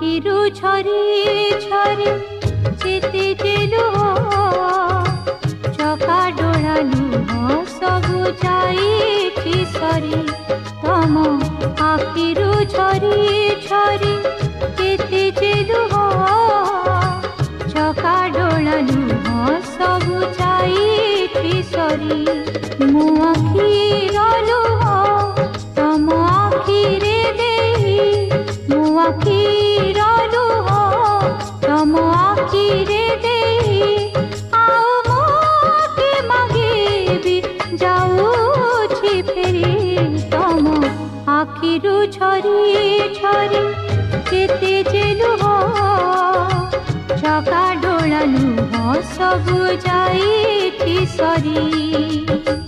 आखिरु झरी झरी जेते जेलुह चका डोला लुह सबु जाई सरी तम आखिरु झरी झरी जेते जेलुह चका डोला लुह सबु जाई सरी मो आखिर लुह तम आखिरे देही मो आखिर लुह तम आखिरे देही आओ मोके मागेबी जाऊछि फेरी तम आखिरु झरी झरी केते जे लुह चका डोला लुह सबु जाई सरी।